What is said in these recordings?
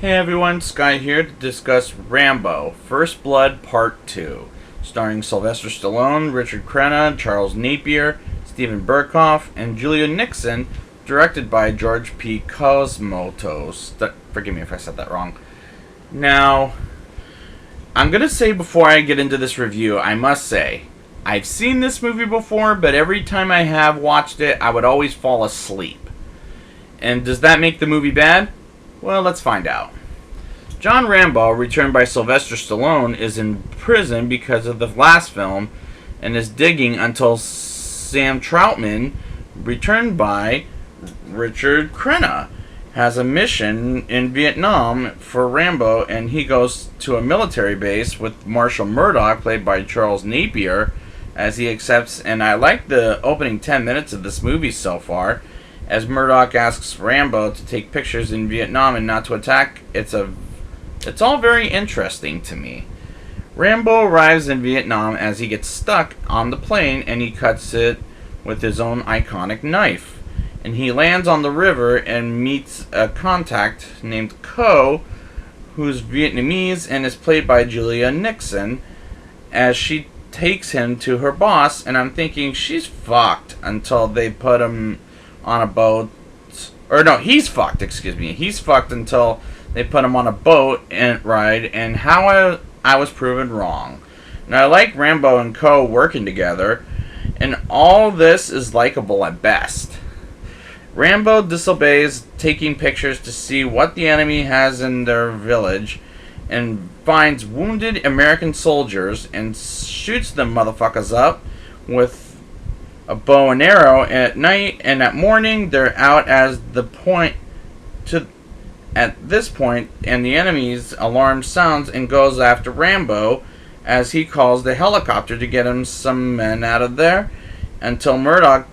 Hey everyone, Sky here to discuss Rambo First Blood Part 2, starring Sylvester Stallone, Richard Crenna, Charles Napier, Stephen Burkoff, and Julia Nixon, directed by George P. Cosmatos. Forgive me if I said that wrong. Now, I'm going to say before I get into this review, I must say, I've seen this movie before, but every time I have watched it, I would always fall asleep. And does that make the movie bad? Well, let's find out. John Rambo, returned by Sylvester Stallone, is in prison because of the last film and is digging until Sam Troutman, returned by Richard Crenna, has a mission in Vietnam for Rambo, and he goes to a military base with Marshall Murdoch, played by Charles Napier, as he accepts. And I like the opening 10 minutes of this movie so far, as Murdoch asks Rambo to take pictures in Vietnam and not to attack. It's all very interesting to me. Rambo arrives in Vietnam as he gets stuck on the plane, and he cuts it with his own iconic knife. And he lands on the river and meets a contact named Co, who's Vietnamese and is played by Julia Nixon, as she takes him to her boss. And I'm thinking she's fucked until they put him on a boat. Or no, he's fucked, excuse me. He's fucked until they put him on a boat and ride, and how I was proven wrong. Now, I like Rambo and Co working together, and all this is likable at best. Rambo disobeys taking pictures to see what the enemy has in their village, and finds wounded American soldiers and shoots them motherfuckers up with a bow and arrow at night, and at morning they're out at this point, and the enemy's alarm sounds and goes after Rambo as he calls the helicopter to get him some men out of there, until Murdoch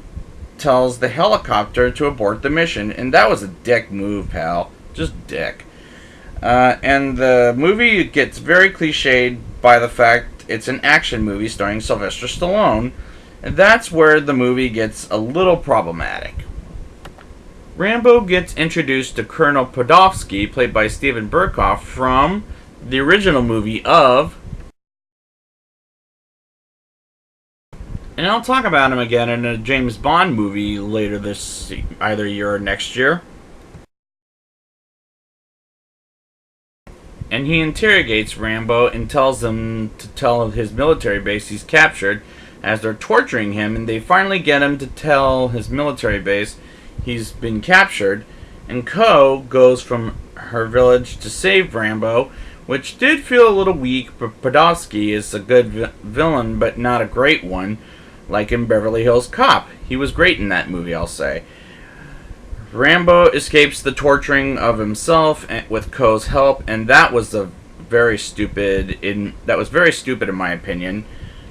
tells the helicopter to abort the mission. And that was a dick move, pal. Just dick. And the movie gets very cliched by the fact it's an action movie starring Sylvester Stallone, and that's where the movie gets a little problematic. Rambo gets introduced to Colonel Podolsky, played by Stephen Burkoff, from the original movie of... And I'll talk about him again in a James Bond movie later this either year or next year. And he interrogates Rambo and tells him to tell his military base he's captured, as they're torturing him, and they finally get him to tell his military base he's been captured. And Co goes from her village to save Rambo, which did feel a little weak, but Podolsky is a good villain, but not a great one, like in Beverly Hills Cop. He was great in that movie, I'll say. Rambo escapes the torturing of himself with Co's help, and that was very stupid in my opinion.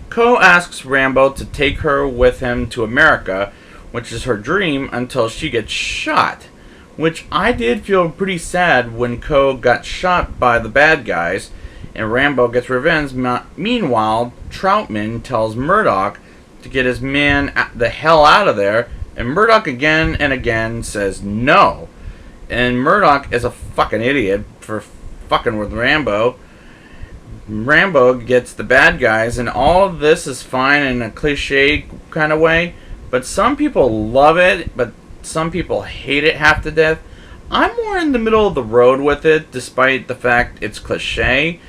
Co asks Rambo to take her with him to America, which is her dream, until she gets shot, which I did feel pretty sad when Co got shot by the bad guys, and Rambo gets revenge. Meanwhile, Troutman tells Murdoch to get his man the hell out of there, and Murdoch again and again says no. And Murdoch is a fucking idiot for fucking with Rambo. Rambo gets the bad guys, and all of this is fine in a cliche kind of way, but some people love it, but some people hate it half to death. I'm more in the middle of the road with it, despite the fact it's cliche.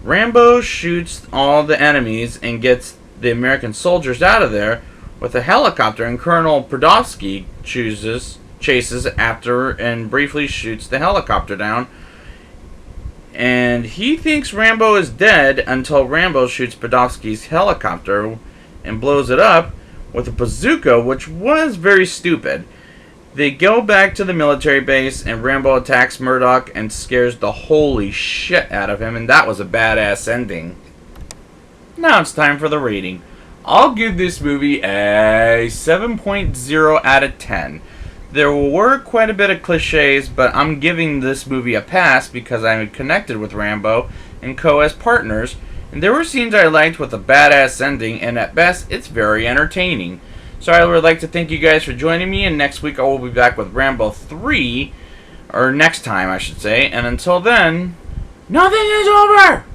Rambo shoots all the enemies and gets the American soldiers out of there with a helicopter, and Colonel Podolsky chases after and briefly shoots the helicopter down. And he thinks Rambo is dead until Rambo shoots Podolsky's helicopter and blows it up with a bazooka, which was very stupid. They go back to the military base, and Rambo attacks Murdoch and scares the holy shit out of him, and that was a badass ending. Now it's time for the rating. I'll give this movie a 7.0 out of 10. There were quite a bit of cliches, but I'm giving this movie a pass because I'm connected with Rambo and Co as partners, and there were scenes I liked with a badass ending, and at best, it's very entertaining. So I would like to thank you guys for joining me, and next week I will be back with Rambo 3, Or next time, I should say. And until then, nothing is over!